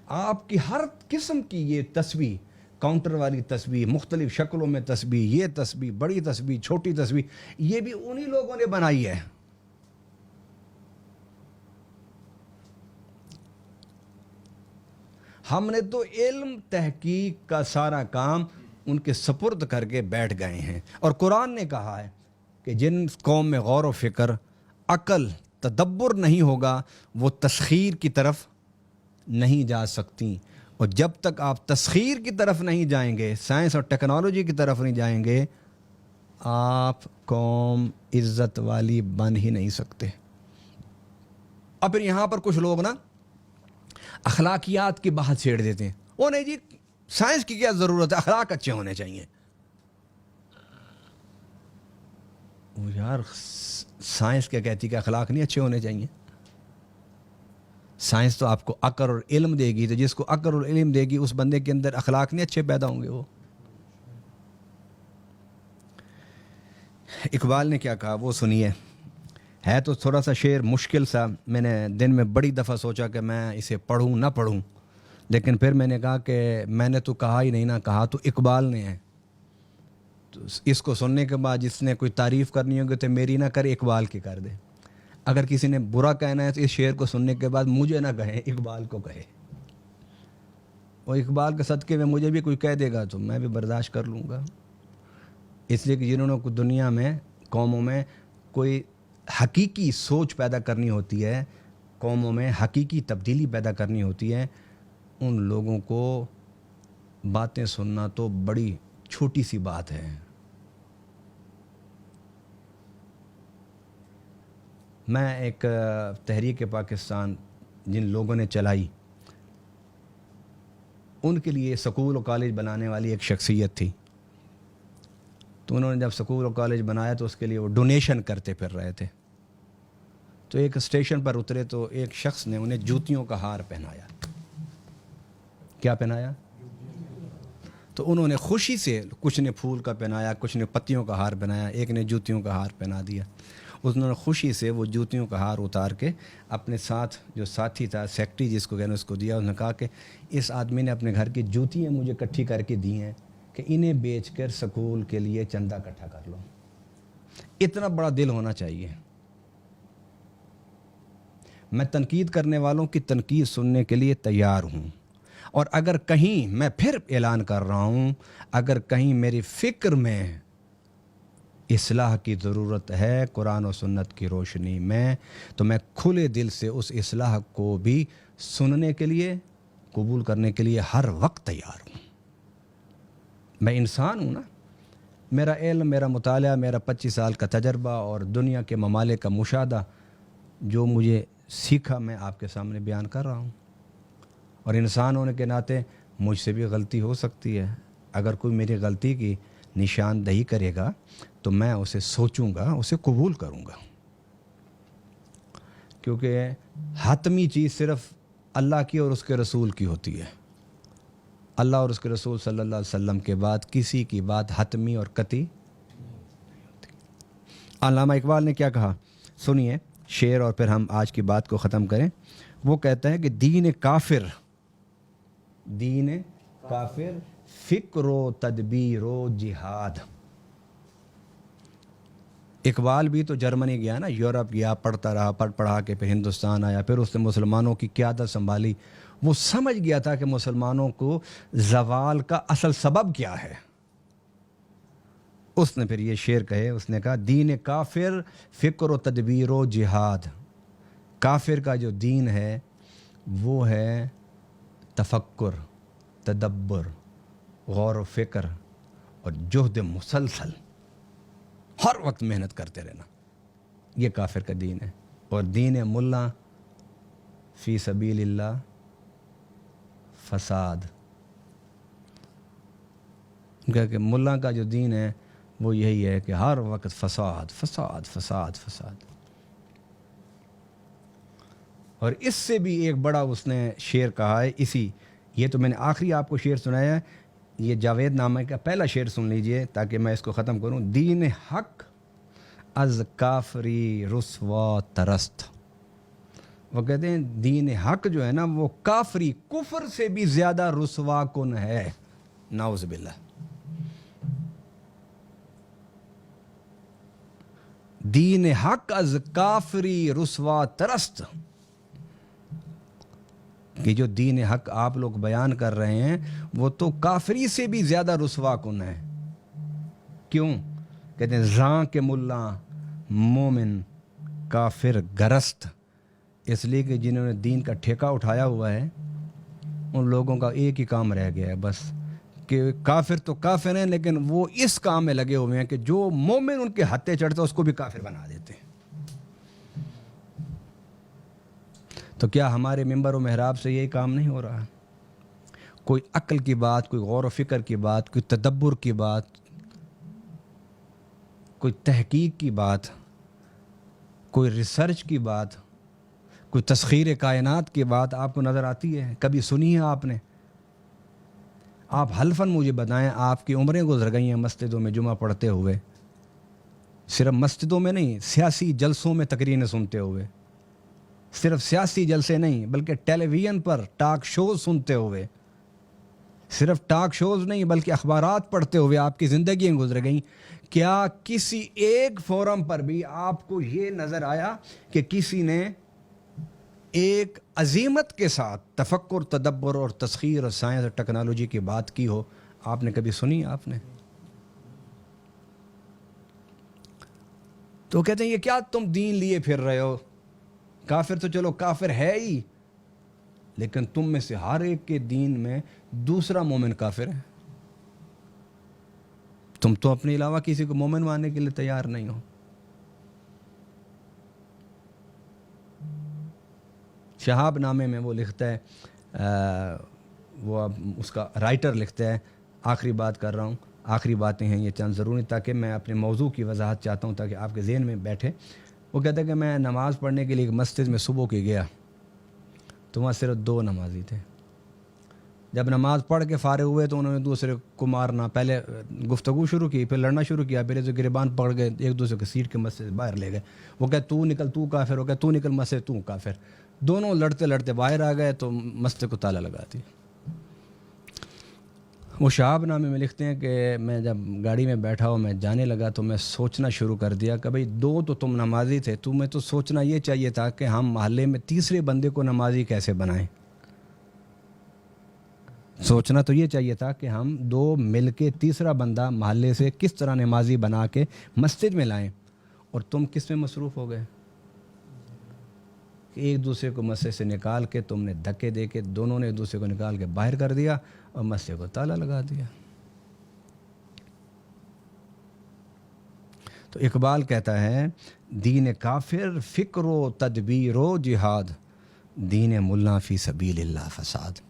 آپ کی ہر قسم کی یہ تسبیح، کاؤنٹر والی تسبیح، مختلف شکلوں میں تسبیح، یہ تسبیح، بڑی تسبیح، چھوٹی تسبیح، یہ بھی انہی لوگوں نے بنائی ہے۔ ہم نے تو علم تحقیق کا سارا کام ان کے سپرد کر کے بیٹھ گئے ہیں، اور قرآن نے کہا ہے کہ جن قوم میں غور و فکر، عقل، تدبر نہیں ہوگا، وہ تسخیر کی طرف نہیں جا سکتی، اور جب تک آپ تسخیر کی طرف نہیں جائیں گے، سائنس اور ٹیکنالوجی کی طرف نہیں جائیں گے، آپ قوم عزت والی بن ہی نہیں سکتے۔ اب پھر یہاں پر کچھ لوگ نا اخلاقیات کی بات چھیڑ دیتے ہیں، وہ نہیں جی سائنس کی کیا ضرورت ہے، اخلاق اچھے ہونے چاہیے۔ وہ یار سائنس کیا کہتی کہ اخلاق نہیں اچھے ہونے چاہیے؟ سائنس تو آپ کو عقل اور علم دے گی، تو جس کو عقل اور علم دے گی اس بندے کے اندر اخلاق نہیں اچھے پیدا ہوں گے. وہ اقبال نے کیا کہا وہ سنیے. ہے تو تھوڑا سا شعر مشکل سا، میں نے دن میں بڑی دفعہ سوچا کہ میں اسے پڑھوں نہ پڑھوں، لیکن پھر میں نے کہا کہ میں نے تو کہا ہی نہیں نا، کہا تو اقبال نے ہے. تو اس کو سننے کے بعد جس نے کوئی تعریف کرنی ہوگی تو میری نہ کرے، اقبال کی کر دے. اگر کسی نے برا کہنا ہے تو اس شعر کو سننے کے بعد مجھے نہ کہے، اقبال کو کہے. اور اقبال کے صدقے میں مجھے بھی کوئی کہہ دے گا تو میں بھی برداشت کر لوں گا. اس لیے کہ جنہوں نے دنیا میں قوموں میں کوئی حقیقی سوچ پیدا کرنی ہوتی ہے، قوموں میں حقیقی تبدیلی پیدا کرنی ہوتی ہے، ان لوگوں کو باتیں سننا تو بڑی چھوٹی سی بات ہے. میں ایک تحریک پاکستان جن لوگوں نے چلائی، ان کے لیے سکول و کالج بنانے والی ایک شخصیت تھی. تو انہوں نے جب سکول و کالج بنایا تو اس کے لیے وہ ڈونیشن کرتے پھر رہے تھے. تو ایک اسٹیشن پر اترے تو ایک شخص نے انہیں جوتیوں کا ہار پہنایا. کیا پہنایا؟ تو انہوں نے خوشی سے، کچھ نے پھول کا پہنایا، کچھ نے پتیوں کا ہار پہنایا، ایک نے جوتیوں کا ہار پہنا دیا. انہوں نے خوشی سے وہ جوتیوں کا ہار اتار کے اپنے ساتھ جو ساتھی تھا، سیکٹری جس کو کہنا، اس کو دیا. انہوں نے کہا کہ اس آدمی نے اپنے گھر کی جوتیاں مجھے اکٹھی کر کے دی ہیں کہ انہیں بیچ کر سکول کے لیے چندہ اکٹھا کر لو. اتنا بڑا دل ہونا چاہیے. میں تنقید کرنے والوں کی تنقید سننے کے لیے تیار ہوں، اور اگر کہیں، میں پھر اعلان کر رہا ہوں، اگر کہیں میری فکر میں اصلاح کی ضرورت ہے قرآن و سنت کی روشنی میں، تو میں کھلے دل سے اس اصلاح کو بھی سننے کے لیے، قبول کرنے کے لیے ہر وقت تیار ہوں. میں انسان ہوں نا، میرا علم، میرا مطالعہ، میرا 25 سال کا تجربہ اور دنیا کے ممالک کا مشاہدہ، جو مجھے سیکھا میں آپ کے سامنے بیان کر رہا ہوں. اور انسان ہونے کے ناطے مجھ سے بھی غلطی ہو سکتی ہے. اگر کوئی میری غلطی کی نشاندہی کرے گا تو میں اسے سوچوں گا، اسے قبول کروں گا. کیونکہ حتمی چیز صرف اللہ کی اور اس کے رسول کی ہوتی ہے. اللہ اور اس کے رسول صلی اللہ علیہ وسلم کے بعد کسی کی بات حتمی اور قطعی نہیں ہوتی. علامہ اقبال نے کیا کہا سنیے شعر، اور پھر ہم آج کی بات کو ختم کریں. وہ کہتا ہے کہ دین کافر فکر و تدبیر و جہاد. اقبال بھی تو جرمنی گیا نا، یورپ گیا، پڑھتا رہا، پڑھا کے پھر ہندوستان آیا، پھر اس نے مسلمانوں کی قیادت سنبھالی. وہ سمجھ گیا تھا کہ مسلمانوں کو زوال کا اصل سبب کیا ہے. اس نے پھر یہ شعر کہے، اس نے کہا دین کافر فکر و تدبیر و جہاد. کافر کا جو دین ہے وہ ہے تفکر، تدبر، غور و فکر اور جہد مسلسل، ہر وقت محنت کرتے رہنا. یہ کافر کا دین ہے. اور دین ملا فی سبیل اللہ فساد. کہ ملا کا جو دین ہے وہ یہی ہے کہ ہر وقت فساد فساد فساد فساد. اور اس سے بھی ایک بڑا اس نے شعر کہا ہے. یہ تو میں نے آخری آپ کو شعر سنایا ہے، یہ جاوید نامہ کا پہلا شعر سن لیجئے تاکہ میں اس کو ختم کروں. دین حق از کافری رسوا ترست. وہ کہتے ہیں دین حق جو ہے نا وہ کافری، کفر سے بھی زیادہ رسوا کن ہے. نعوذ باللہ. دین حق از کافری رسوا ترست. کہ جو دین حق آپ لوگ بیان کر رہے ہیں وہ تو کافری سے بھی زیادہ رسوا کن ہے. کیوں؟ کہتے ہیں زاں کے ملا مومن کافر گرست. اس لیے کہ جنہوں نے دین کا ٹھیکہ اٹھایا ہوا ہے ان لوگوں کا ایک ہی کام رہ گیا ہے بس، کہ کافر تو کافر ہیں لیکن وہ اس کام میں لگے ہوئے ہیں کہ جو مومن ان کے ہتھے چڑھتا ہے اس کو بھی کافر بنا دیتے ہیں. تو کیا ہمارے ممبر و محراب سے یہی کام نہیں ہو رہا؟ کوئی عقل کی بات، کوئی غور و فکر کی بات، کوئی تدبر کی بات، کوئی تحقیق کی بات، کوئی ریسرچ کی بات، کوئی تسخیر کائنات کی بات آپ کو نظر آتی ہے؟ کبھی سنی ہے آپ نے؟ آپ حلفاً مجھے بتائیں، آپ کی عمریں گزر گئی ہیں مسجدوں میں جمعہ پڑھتے ہوئے، صرف مسجدوں میں نہیں، سیاسی جلسوں میں تقریریں سنتے ہوئے، صرف سیاسی جلسے نہیں بلکہ ٹیلی ویژن پر ٹاک شوز سنتے ہوئے، صرف ٹاک شوز نہیں بلکہ اخبارات پڑھتے ہوئے آپ کی زندگیاں گزر گئیں۔ کیا کسی ایک فورم پر بھی آپ کو یہ نظر آیا کہ کسی نے ایک عزیمت کے ساتھ تفکر، تدبر اور تسخیر اور سائنس اور ٹیکنالوجی کی بات کی ہو؟ آپ نے کبھی سنی؟ آپ نے؟ تو کہتے ہیں یہ کیا تم دین لیے پھر رہے ہو؟ کافر تو چلو کافر ہے ہی، لیکن تم میں سے ہر ایک کے دین میں دوسرا مومن کافر ہے۔ تم تو اپنے علاوہ کسی کو مومن ماننے کے لیے تیار نہیں ہو۔ شہاب نامے میں وہ لکھتا ہے، وہ اس کا رائٹر لکھتا ہے، آخری بات کر رہا ہوں، آخری باتیں ہیں یہ چند ضروری، تاکہ میں اپنے موضوع کی وضاحت چاہتا ہوں تاکہ آپ کے ذہن میں بیٹھے۔ وہ کہتا ہے کہ میں نماز پڑھنے کے لیے ایک مسجد میں صبح کی گیا تو وہاں صرف 2 نمازی تھے۔ جب نماز پڑھ کے فارغ ہوئے تو انہوں نے دوسرے کو مارنا، پہلے گفتگو شروع کی، پھر لڑنا شروع کیا، پھر جو گریبان پکڑ گئے ایک دوسرے کے سیٹ کے مسجد سے باہر لے گئے۔ وہ کہ تو نکل، تو کافر، ہو گیا تو نکل مسجد، تو کافر۔ دونوں لڑتے لڑتے باہر آ گئے تو مسجد کو تالا لگا دی۔ وہ شہاب نامے میں لکھتے ہیں کہ میں جب گاڑی میں بیٹھا ہوں، میں جانے لگا تو میں سوچنا شروع کر دیا کہ بھئی 2 تو تم نمازی تھے، تمہیں تو سوچنا یہ چاہیے تھا کہ ہم محلے میں تیسرے بندے کو نمازی کیسے بنائیں۔ سوچنا تو یہ چاہیے تھا کہ ہم 2 مل کے تیسرا بندہ محلے سے کس طرح نمازی بنا کے مسجد میں لائیں، اور تم کس میں مصروف ہو گئے کہ ایک دوسرے کو مسجد سے نکال کے تم نے دھکے دے کے دونوں نے ایک دوسرے کو نکال کے باہر کر دیا اور مسجد کو تالا لگا دیا۔ تو اقبال کہتا ہے دین کافر فکر و تدبیر و جہاد، دین ملا فی سبیل اللہ فساد۔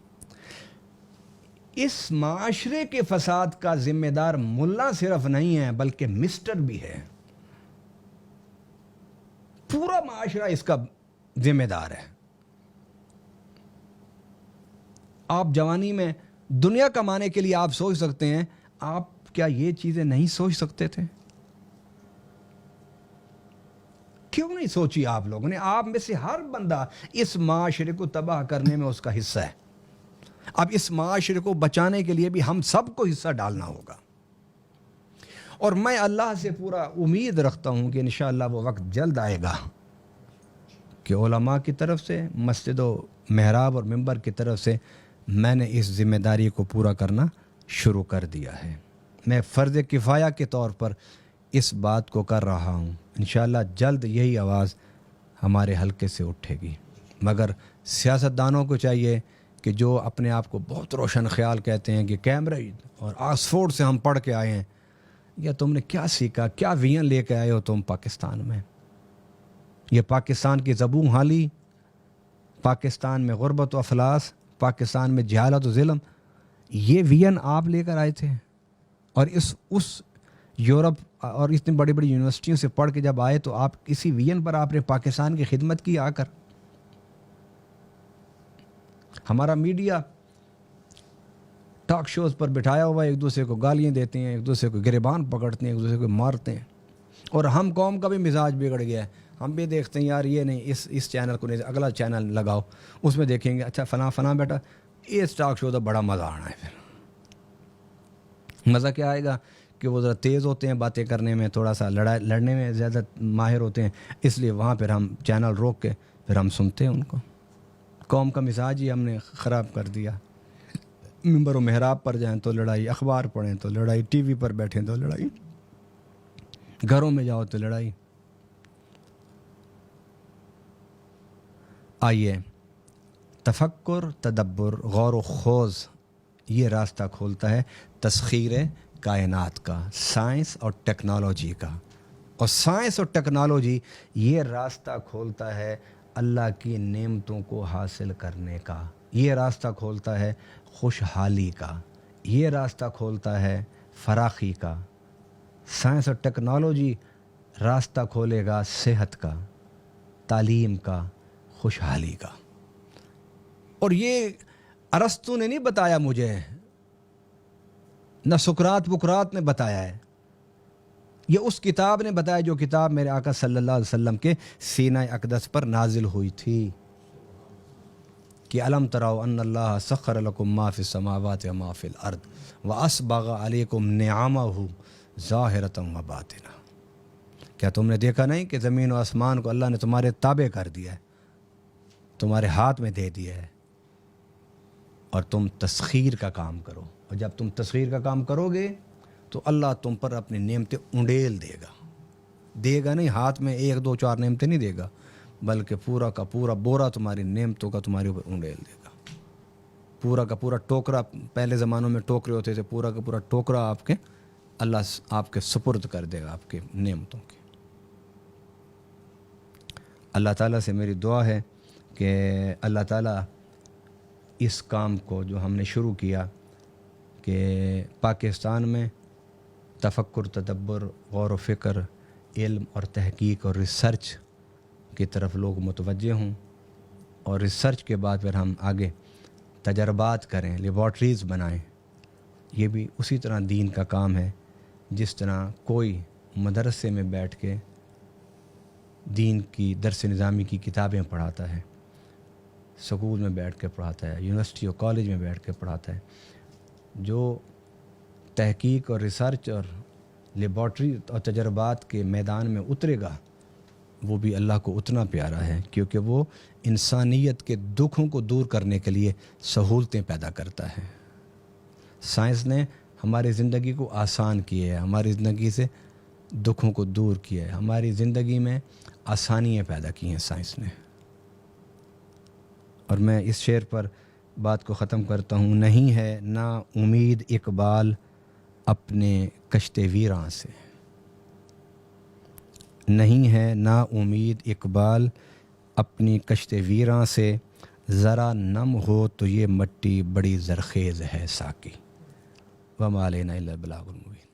اس معاشرے کے فساد کا ذمہ دار ملا صرف نہیں ہے بلکہ مسٹر بھی ہے۔ پورا معاشرہ اس کا ذمہ دار ہے۔ آپ جوانی میں دنیا کمانے کے لیے آپ سوچ سکتے ہیں، آپ کیا یہ چیزیں نہیں سوچ سکتے تھے؟ کیوں نہیں سوچی آپ لوگوں نے؟ آپ میں سے ہر بندہ اس معاشرے کو تباہ کرنے میں اس کا حصہ ہے۔ اب اس معاشرے کو بچانے کے لیے بھی ہم سب کو حصہ ڈالنا ہوگا، اور میں اللہ سے پورا امید رکھتا ہوں کہ انشاءاللہ وہ وقت جلد آئے گا کہ علماء کی طرف سے، مسجد و محراب اور منبر کی طرف سے میں نے اس ذمہ داری کو پورا کرنا شروع کر دیا ہے۔ میں فرض کفایہ کے طور پر اس بات کو کر رہا ہوں، انشاءاللہ جلد یہی آواز ہمارے حلقے سے اٹھے گی۔ مگر سیاستدانوں کو چاہیے کہ جو اپنے آپ کو بہت روشن خیال کہتے ہیں کہ کیمبرج اور آکسفورڈ سے ہم پڑھ کے آئے ہیں، یا تم نے کیا سیکھا، کیا وین لے کے آئے ہو تم پاکستان میں؟ یہ پاکستان کی زبوں حالی، پاکستان میں غربت و افلاس، پاکستان میں جہالت و ظلم، یہ وین آپ لے کر آئے تھے؟ اور اس یورپ اور اتنی بڑی بڑی یونیورسٹیوں سے پڑھ کے جب آئے تو آپ کسی وین پر آپ نے پاکستان کی خدمت کی آ کر؟ ہمارا میڈیا ٹاک شوز پر بٹھایا ہوا ایک دوسرے کو گالیاں دیتے ہیں، ایک دوسرے کو گریبان پکڑتے ہیں، ایک دوسرے کو مارتے ہیں، اور ہم قوم کا بھی مزاج بگڑ گیا ہے۔ ہم بھی دیکھتے ہیں یار یہ نہیں، اس چینل کو نہیں، اگلا چینل لگاؤ، اس میں دیکھیں گے اچھا فلاں فلاں بیٹا اس ٹاک شو کا بڑا مزہ آنا ہے۔ پھر مزہ کیا آئے گا کہ وہ ذرا تیز ہوتے ہیں باتیں کرنے میں، تھوڑا سا لڑنے میں زیادہ ماہر ہوتے ہیں، اس لیے وہاں پھر ہم چینل روک کے پھر ہم سنتے ہیں ان کو۔ قوم کا مزاج ہی ہم نے خراب کر دیا۔ منبر و محراب پر جائیں تو لڑائی، اخبار پڑھیں تو لڑائی، ٹی وی پر بیٹھیں تو لڑائی، گھروں میں جاؤ تو لڑائی۔ آئیے تفکر، تدبر، غور و خوض یہ راستہ کھولتا ہے تسخیر کائنات کا، سائنس اور ٹیکنالوجی کا، اور سائنس اور ٹیکنالوجی یہ راستہ کھولتا ہے اللہ کی نعمتوں کو حاصل کرنے کا، یہ راستہ کھولتا ہے خوشحالی کا، یہ راستہ کھولتا ہے فراخی کا۔ سائنس اور ٹیکنالوجی راستہ کھولے گا صحت کا، تعلیم کا، خوشحالی کا. اور یہ ارسطو نے نہیں بتایا مجھے، نہ سقراط بکرات نے بتایا ہے، یہ اس کتاب نے بتایا جو کتاب میرے آقا صلی اللہ علیہ وسلم کے سینہ اقدس پر نازل ہوئی تھی کہ الم تروا ان اللہ سخر لکم ما فی السماوات و ما فی الارض واسبغ علیکم نعمہ ظاہرۃ و باطنہ. کیا تم نے دیکھا نہیں کہ زمین و آسمان کو اللہ نے تمہارے تابع کر دیا ہے، تمہارے ہاتھ میں دے دیا ہے، اور تم تسخیر کا کام کرو. اور جب تم تسخیر کا کام کرو گے تو اللہ تم پر اپنی نعمتیں انڈیل دے گا نہیں، ہاتھ میں 1 2 4 نعمتیں نہیں دے گا، بلکہ پورا کا پورا بورا تمہاری نعمتوں کا تمہارے اوپر انڈیل دے گا. پورا کا پورا ٹوکرا، پہلے زمانوں میں ٹوکرے ہوتے تھے، پورا کا پورا ٹوکرا آپ کے اللہ آپ کے سپرد کر دے گا آپ کے نعمتوں کی. اللہ تعالیٰ سے میری دعا ہے کہ اللہ تعالیٰ اس کام کو جو ہم نے شروع کیا کہ پاکستان میں تفکر، تدبر، غور و فکر، علم اور تحقیق اور ریسرچ کی طرف لوگ متوجہ ہوں، اور ریسرچ کے بعد پھر ہم آگے تجربات کریں، لیبارٹریز بنائیں. یہ بھی اسی طرح دین کا کام ہے جس طرح کوئی مدرسے میں بیٹھ کے دین کی درس نظامی کی کتابیں پڑھاتا ہے، سکول میں بیٹھ کے پڑھاتا ہے، یونیورسٹی اور کالج میں بیٹھ کے پڑھاتا ہے. جو تحقیق اور ریسرچ اور لیبارٹری اور تجربات کے میدان میں اترے گا وہ بھی اللہ کو اتنا پیارا ہے، کیونکہ وہ انسانیت کے دکھوں کو دور کرنے کے لیے سہولتیں پیدا کرتا ہے. سائنس نے ہماری زندگی کو آسان کیا ہے، ہماری زندگی سے دکھوں کو دور کیا ہے، ہماری زندگی میں آسانیاں پیدا کی ہیں سائنس نے. اور میں اس شعر پر بات کو ختم کرتا ہوں. نہیں ہے نا امید اقبال اپنے کشت ویراں سے، نہیں ہے نا امید اقبال اپنی کشت ویراں سے، ذرا نم ہو تو یہ مٹی بڑی زرخیز ہے ساقی. وما علینا الا البلاغ المبین.